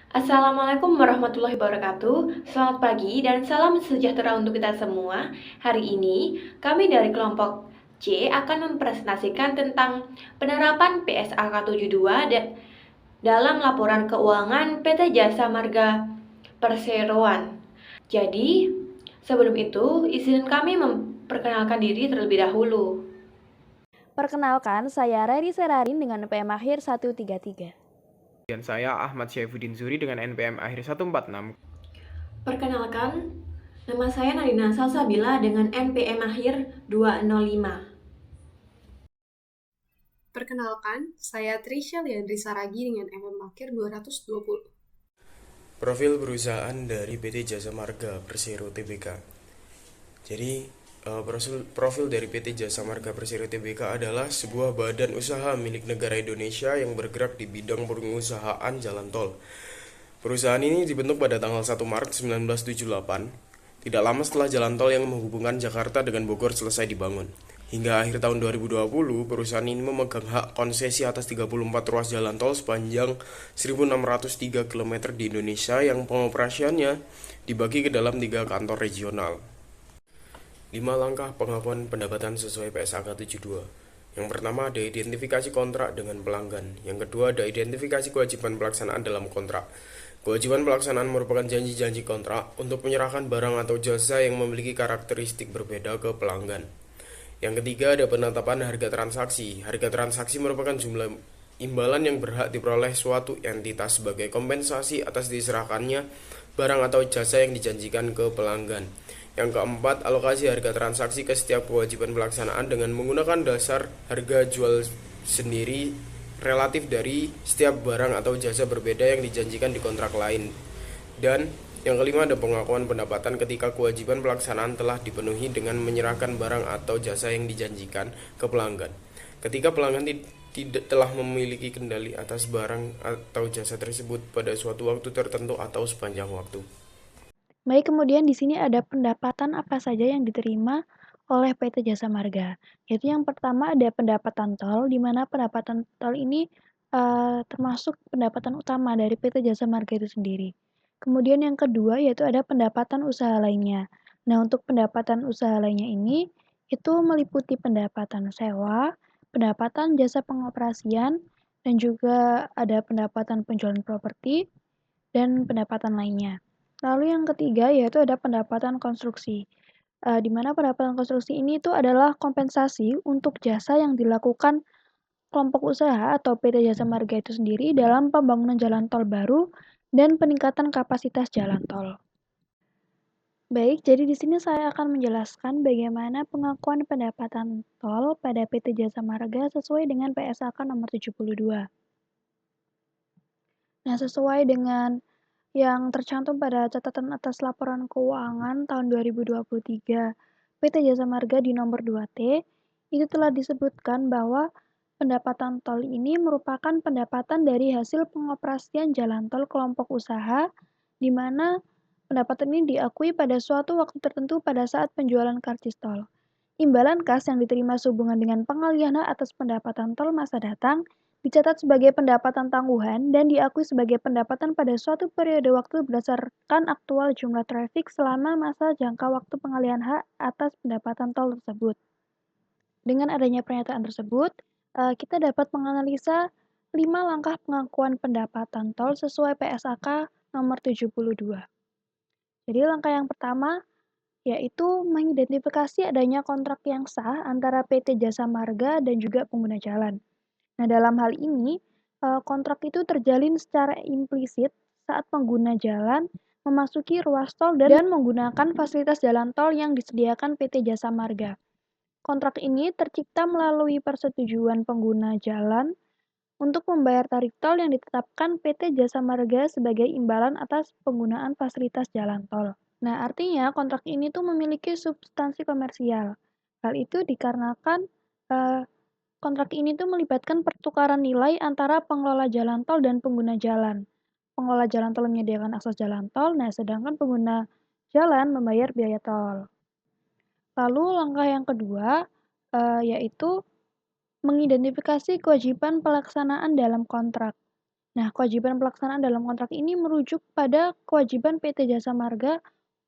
Assalamualaikum warahmatullahi wabarakatuh. Selamat pagi dan salam sejahtera untuk kita semua. Hari ini kami dari kelompok C akan mempresentasikan tentang penerapan PSAK 72 dalam laporan keuangan PT Jasa Marga Perseroan. Jadi, sebelum itu izinkan kami memperkenalkan diri terlebih dahulu. Perkenalkan, saya Reri Serarin dengan NPM akhir 133. Dan saya Ahmad Syaifuddin Zuri dengan NPM akhir 146. Perkenalkan, nama saya Nadina Salsabila dengan NPM akhir 205. Perkenalkan, saya Trisha Leandri Saragi dengan MM Akhir 220. Profil perusahaan dari PT Jasa Marga Persero Tbk. Jadi, profil dari PT Jasa Marga Persero Tbk adalah sebuah badan usaha milik negara Indonesia yang bergerak di bidang pengusahaan jalan tol. Perusahaan ini dibentuk pada tanggal 1 Maret 1978, tidak lama setelah jalan tol yang menghubungkan Jakarta dengan Bogor selesai dibangun. Hingga akhir tahun 2020, perusahaan ini memegang hak konsesi atas 34 ruas jalan tol sepanjang 1.603 km di Indonesia yang pengoperasiannya dibagi ke dalam 3 kantor regional. 5 langkah pengakuan pendapatan sesuai PSAK 72. Yang pertama ada identifikasi kontrak dengan pelanggan. Yang kedua ada identifikasi kewajiban pelaksanaan dalam kontrak. Kewajiban pelaksanaan merupakan janji-janji kontrak untuk menyerahkan barang atau jasa yang memiliki karakteristik berbeda ke pelanggan. Yang ketiga ada penetapan harga transaksi. Harga transaksi merupakan jumlah imbalan yang berhak diperoleh suatu entitas sebagai kompensasi atas diserahkannya barang atau jasa yang dijanjikan ke pelanggan. Yang keempat, alokasi harga transaksi ke setiap kewajiban pelaksanaan dengan menggunakan dasar harga jual sendiri relatif dari setiap barang atau jasa berbeda yang dijanjikan di kontrak lain. Dan yang kelima ada pengakuan pendapatan ketika kewajiban pelaksanaan telah dipenuhi dengan menyerahkan barang atau jasa yang dijanjikan ke pelanggan. Ketika pelanggan tidak telah memiliki kendali atas barang atau jasa tersebut pada suatu waktu tertentu atau sepanjang waktu. Baik, kemudian di sini ada pendapatan apa saja yang diterima oleh PT Jasa Marga. Yaitu yang pertama ada pendapatan tol, di mana pendapatan tol ini termasuk pendapatan utama dari PT Jasa Marga itu sendiri. Kemudian yang kedua yaitu ada pendapatan usaha lainnya. Nah, untuk pendapatan usaha lainnya ini itu meliputi pendapatan sewa, pendapatan jasa pengoperasian, dan juga ada pendapatan penjualan properti dan pendapatan lainnya. Lalu yang ketiga yaitu ada pendapatan konstruksi, di mana pendapatan konstruksi ini itu adalah kompensasi untuk jasa yang dilakukan kelompok usaha atau PT Jasa Marga itu sendiri dalam pembangunan jalan tol baru dan peningkatan kapasitas jalan tol. Baik, jadi di sini saya akan menjelaskan bagaimana pengakuan pendapatan tol pada PT Jasa Marga sesuai dengan PSAK nomor 72. Nah, sesuai dengan yang tercantum pada catatan atas laporan keuangan tahun 2023 PT Jasa Marga di nomor 2T, itu telah disebutkan bahwa pendapatan tol ini merupakan pendapatan dari hasil pengoperasian jalan tol kelompok usaha, di mana pendapatan ini diakui pada suatu waktu tertentu pada saat penjualan karcis tol. Imbalan kas yang diterima sehubungan dengan pengalihan hak atas pendapatan tol masa datang dicatat sebagai pendapatan tangguhan dan diakui sebagai pendapatan pada suatu periode waktu berdasarkan aktual jumlah trafik selama masa jangka waktu pengalihan hak atas pendapatan tol tersebut. Dengan adanya pernyataan tersebut, kita dapat menganalisa 5 langkah pengakuan pendapatan tol sesuai PSAK nomor 72. Jadi langkah yang pertama yaitu mengidentifikasi adanya kontrak yang sah antara PT Jasa Marga dan juga pengguna jalan. Nah, dalam hal ini, kontrak itu terjalin secara implisit saat pengguna jalan memasuki ruas tol dan menggunakan fasilitas jalan tol yang disediakan PT Jasa Marga. Kontrak ini tercipta melalui persetujuan pengguna jalan untuk membayar tarif tol yang ditetapkan PT Jasa Marga sebagai imbalan atas penggunaan fasilitas jalan tol. Nah, artinya kontrak ini tuh memiliki substansi komersial. Hal itu dikarenakan eh, kontrak ini tuh melibatkan pertukaran nilai antara pengelola jalan tol dan pengguna jalan. Pengelola jalan tol menyediakan akses jalan tol, nah sedangkan pengguna jalan membayar biaya tol. Lalu langkah yang kedua yaitu mengidentifikasi kewajiban pelaksanaan dalam kontrak. Nah, kewajiban pelaksanaan dalam kontrak ini merujuk pada kewajiban PT Jasa Marga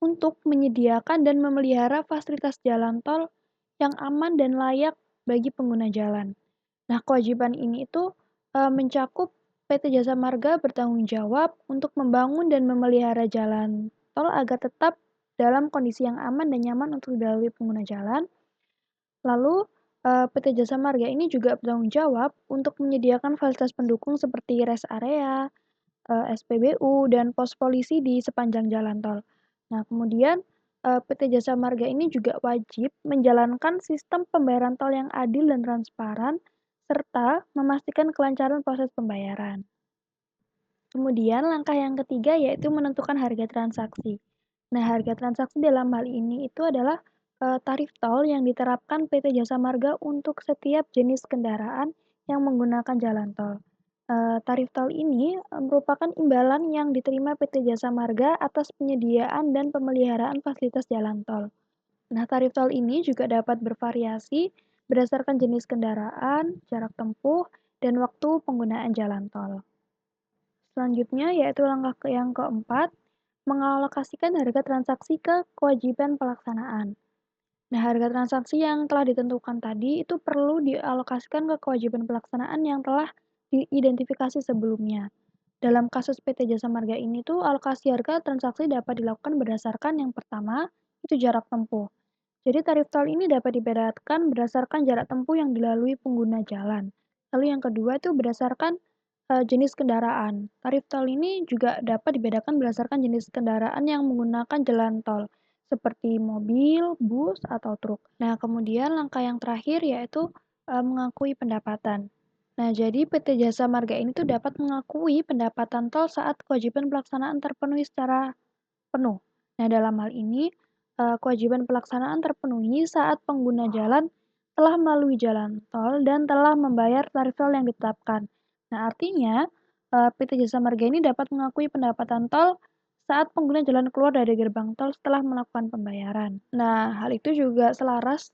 untuk menyediakan dan memelihara fasilitas jalan tol yang aman dan layak bagi pengguna jalan. Nah, kewajiban ini itu mencakup PT Jasa Marga bertanggung jawab untuk membangun dan memelihara jalan tol agar tetap dalam kondisi yang aman dan nyaman untuk dilalui pengguna jalan. Lalu, PT Jasa Marga ini juga bertanggung jawab untuk menyediakan fasilitas pendukung seperti rest area, SPBU, dan pos polisi di sepanjang jalan tol. Nah, kemudian PT Jasa Marga ini juga wajib menjalankan sistem pembayaran tol yang adil dan transparan, serta memastikan kelancaran proses pembayaran. Kemudian langkah yang ketiga yaitu menentukan harga transaksi. Nah, harga transaksi dalam hal ini itu adalah tarif tol yang diterapkan PT Jasa Marga untuk setiap jenis kendaraan yang menggunakan jalan tol. Tarif tol ini merupakan imbalan yang diterima PT Jasa Marga atas penyediaan dan pemeliharaan fasilitas jalan tol. Nah, tarif tol ini juga dapat bervariasi berdasarkan jenis kendaraan, jarak tempuh, dan waktu penggunaan jalan tol. Selanjutnya yaitu langkah yang keempat, mengalokasikan harga transaksi ke kewajiban pelaksanaan. Nah, harga transaksi yang telah ditentukan tadi itu perlu dialokasikan ke kewajiban pelaksanaan yang telah diidentifikasi sebelumnya. Dalam kasus PT Jasa Marga ini tuh alokasi harga transaksi dapat dilakukan berdasarkan yang pertama itu jarak tempuh. Jadi tarif tol ini dapat dibedakan berdasarkan jarak tempuh yang dilalui pengguna jalan. Lalu yang kedua itu berdasarkan jenis kendaraan. Tarif tol ini juga dapat dibedakan berdasarkan jenis kendaraan yang menggunakan jalan tol, seperti mobil, bus, atau truk. Nah, kemudian langkah yang terakhir yaitu mengakui pendapatan. Nah, jadi PT Jasa Marga ini tuh dapat mengakui pendapatan tol saat kewajiban pelaksanaan terpenuhi secara penuh. Nah, dalam hal ini, kewajiban pelaksanaan terpenuhi saat pengguna jalan telah melalui jalan tol dan telah membayar tarif tol yang ditetapkan. Nah, artinya, PT Jasa Marga ini dapat mengakui pendapatan tol saat pengguna jalan keluar dari gerbang tol setelah melakukan pembayaran. Nah, hal itu juga selaras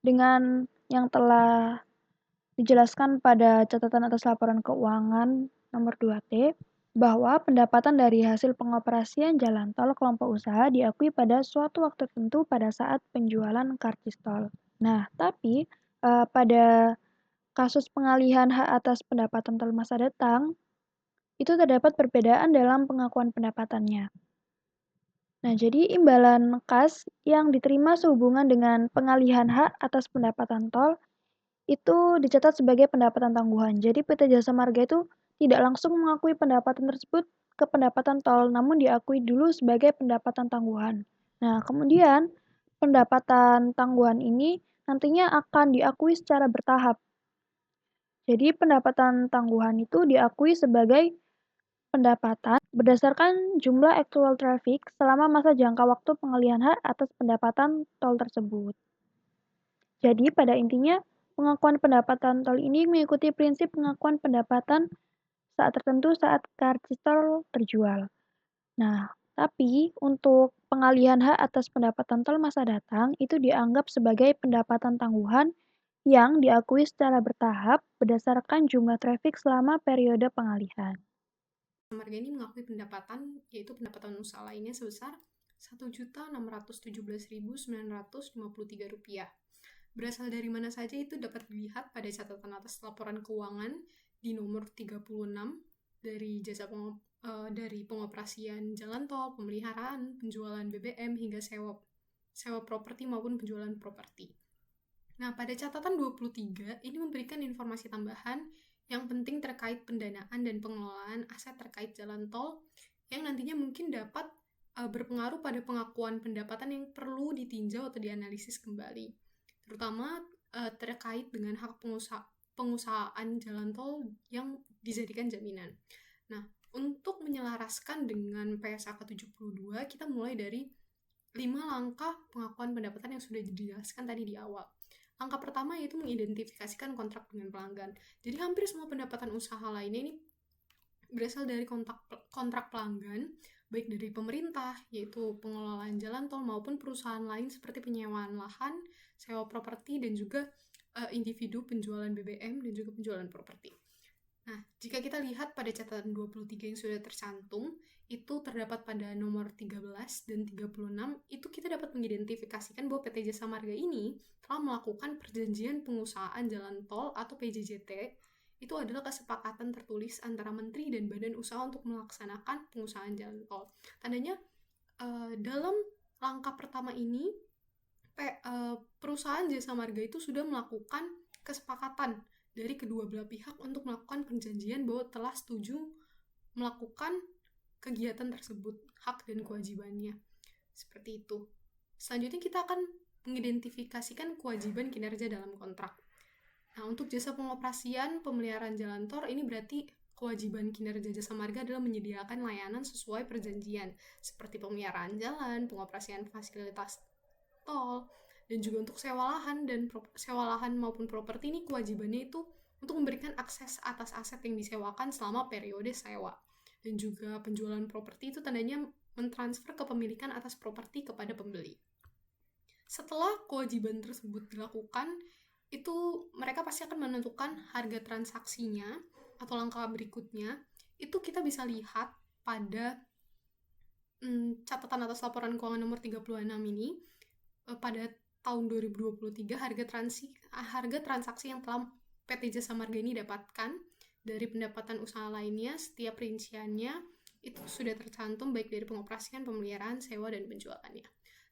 dengan yang telah dijelaskan pada catatan atas laporan keuangan nomor 2T bahwa pendapatan dari hasil pengoperasian jalan tol kelompok usaha diakui pada suatu waktu tertentu pada saat penjualan karcis tol. Nah, tapi pada kasus pengalihan hak atas pendapatan tol masa datang, itu terdapat perbedaan dalam pengakuan pendapatannya. Nah, jadi imbalan kas yang diterima sehubungan dengan pengalihan hak atas pendapatan tol itu dicatat sebagai pendapatan tangguhan. Jadi PT Jasa Marga itu tidak langsung mengakui pendapatan tersebut ke pendapatan tol, namun diakui dulu sebagai pendapatan tangguhan. Nah, kemudian pendapatan tangguhan ini nantinya akan diakui secara bertahap. Jadi pendapatan tangguhan itu diakui sebagai pendapatan berdasarkan jumlah actual traffic selama masa jangka waktu pengalihan hak atas pendapatan tol tersebut. Jadi pada intinya, pengakuan pendapatan tol ini mengikuti prinsip pengakuan pendapatan saat tertentu saat karcis tol terjual. Nah, tapi untuk pengalihan hak atas pendapatan tol masa datang itu dianggap sebagai pendapatan tangguhan yang diakui secara bertahap berdasarkan jumlah traffic selama periode pengalihan. Marga ini mengakui pendapatan, yaitu pendapatan usaha lainnya sebesar Rp1.617.953. Berasal dari mana saja itu dapat dilihat pada catatan atas laporan keuangan di nomor 36 dari dari pengoperasian jalan tol, pemeliharaan, penjualan BBM hingga sewa properti maupun penjualan properti. Nah, pada catatan 23 ini memberikan informasi tambahan yang penting terkait pendanaan dan pengelolaan aset terkait jalan tol yang nantinya mungkin dapat berpengaruh pada pengakuan pendapatan yang perlu ditinjau atau dianalisis kembali, terutama terkait dengan hak pengusahaan jalan tol yang dijadikan jaminan. Nah, untuk menyelaraskan dengan PSAK 72, kita mulai dari 5 langkah pengakuan pendapatan yang sudah dijelaskan tadi di awal. Langkah pertama yaitu mengidentifikasikan kontrak dengan pelanggan. Jadi hampir semua pendapatan usaha lainnya ini berasal dari kontrak pelanggan, baik dari pemerintah, yaitu pengelolaan jalan tol, maupun perusahaan lain seperti penyewaan lahan, sewa properti, dan juga individu penjualan BBM dan juga penjualan properti. Nah, jika kita lihat pada catatan 23 yang sudah tercantum, itu terdapat pada nomor 13 dan 36, itu kita dapat mengidentifikasikan bahwa PT Jasa Marga ini telah melakukan perjanjian pengusahaan jalan tol atau PJJT. Itu adalah kesepakatan tertulis antara menteri dan badan usaha untuk melaksanakan pengusahaan jalan tol. Tandanya dalam langkah pertama ini perusahaan Jasa Marga itu sudah melakukan kesepakatan dari kedua belah pihak untuk melakukan perjanjian bahwa telah setuju melakukan kegiatan tersebut, hak dan kewajibannya. Seperti itu. Selanjutnya kita akan mengidentifikasikan kewajiban kinerja dalam kontrak. Nah, untuk jasa pengoperasian pemeliharaan jalan tol ini berarti kewajiban kinerja Jasa Marga adalah menyediakan layanan sesuai perjanjian, seperti pemeliharaan jalan, pengoperasian fasilitas tol, dan juga untuk sewa lahan maupun properti ini kewajibannya itu untuk memberikan akses atas aset yang disewakan selama periode sewa. Dan juga penjualan properti itu tandanya mentransfer kepemilikan atas properti kepada pembeli. Setelah kewajiban tersebut dilakukan, itu mereka pasti akan menentukan harga transaksinya atau langkah berikutnya. Itu kita bisa lihat pada catatan atas laporan keuangan nomor 36 ini. Pada tahun 2023 harga transaksi yang telah PT Jasa Marga ini dapatkan dari pendapatan usaha lainnya, setiap rinciannya itu sudah tercantum baik dari pengoperasian, pemeliharaan, sewa, dan penjualannya.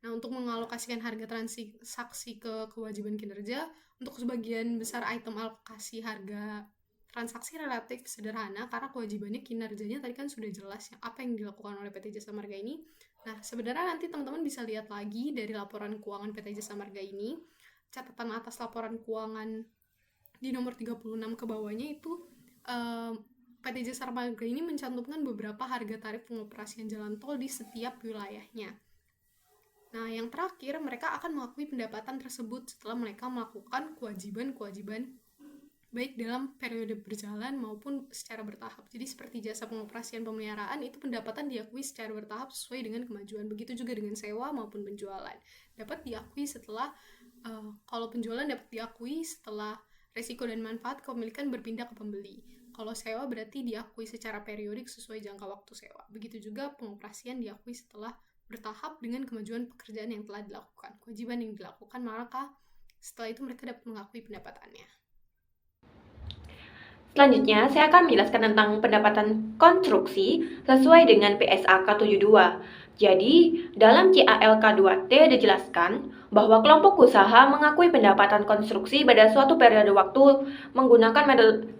Nah, untuk mengalokasikan harga transaksi ke kewajiban kinerja, untuk sebagian besar item alokasi harga transaksi relatif sederhana karena kewajibannya kinerjanya tadi kan sudah jelas ya apa yang dilakukan oleh PT Jasa Marga ini. Nah, sebenarnya nanti teman-teman bisa lihat lagi dari laporan keuangan PT Jasa Marga ini, catatan atas laporan keuangan di nomor 36 ke bawahnya itu PT Jasa Marga ini mencantumkan beberapa harga tarif pengoperasian jalan tol di setiap wilayahnya. Nah, yang terakhir, mereka akan mengakui pendapatan tersebut setelah mereka melakukan kewajiban-kewajiban baik dalam periode berjalan maupun secara bertahap. Jadi seperti jasa pengoperasian pemeliharaan itu pendapatan diakui secara bertahap sesuai dengan kemajuan. Begitu juga dengan sewa maupun penjualan. Dapat diakui setelah, kalau penjualan dapat diakui setelah resiko dan manfaat kepemilikan berpindah ke pembeli. Kalau sewa berarti diakui secara periodik sesuai jangka waktu sewa. Begitu juga pengoperasian diakui setelah bertahap dengan kemajuan pekerjaan yang telah dilakukan. Kewajiban yang dilakukan, maka setelah itu mereka dapat mengakui pendapatannya. Selanjutnya, saya akan menjelaskan tentang pendapatan konstruksi sesuai dengan PSAK 72. Jadi, dalam CALK 2T dijelaskan bahwa kelompok usaha mengakui pendapatan konstruksi pada suatu periode waktu menggunakan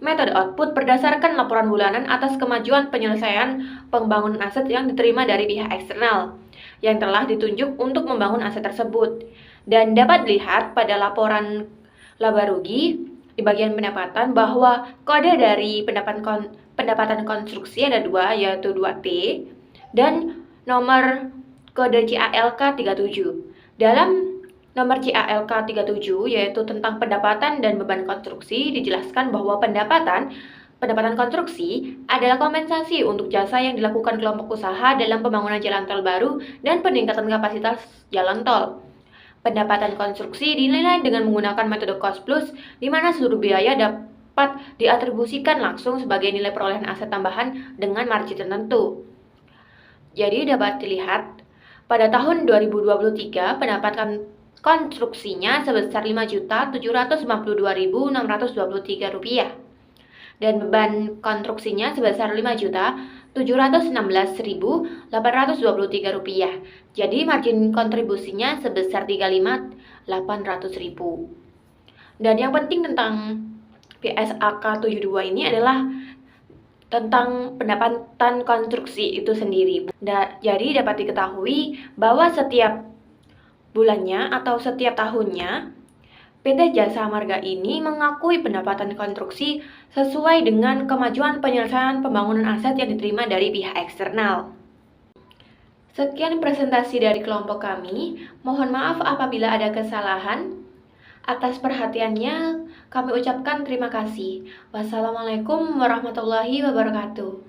metode output berdasarkan laporan bulanan atas kemajuan penyelesaian pembangunan aset yang diterima dari pihak eksternal yang telah ditunjuk untuk membangun aset tersebut. Dan dapat dilihat pada laporan laba rugi di bagian pendapatan bahwa kode dari pendapatan konstruksi ada dua, yaitu 2T dan nomor kode CALK 37. Dalam nomor CALK 37 yaitu tentang pendapatan dan beban konstruksi dijelaskan bahwa pendapatan konstruksi adalah kompensasi untuk jasa yang dilakukan kelompok usaha dalam pembangunan jalan tol baru dan peningkatan kapasitas jalan tol. Pendapatan konstruksi dinilai dengan menggunakan metode cost plus, di mana seluruh biaya dapat diatribusikan langsung sebagai nilai perolehan aset tambahan dengan margin tertentu. Jadi dapat dilihat, pada tahun 2023 pendapatan konstruksinya sebesar Rp5.752.623 dan beban konstruksinya sebesar Rp5.716.823. Jadi margin kontribusinya sebesar Rp35.800.000. Dan yang penting tentang PSAK 72 ini adalah tentang pendapatan konstruksi itu sendiri. Jadi dapat diketahui bahwa setiap bulannya atau setiap tahunnya PT Jasa Marga ini mengakui pendapatan konstruksi sesuai dengan kemajuan penyelesaian pembangunan aset yang diterima dari pihak eksternal. Sekian presentasi dari kelompok kami. Mohon maaf apabila ada kesalahan. Atas perhatiannya, kami ucapkan terima kasih. Wassalamualaikum warahmatullahi wabarakatuh.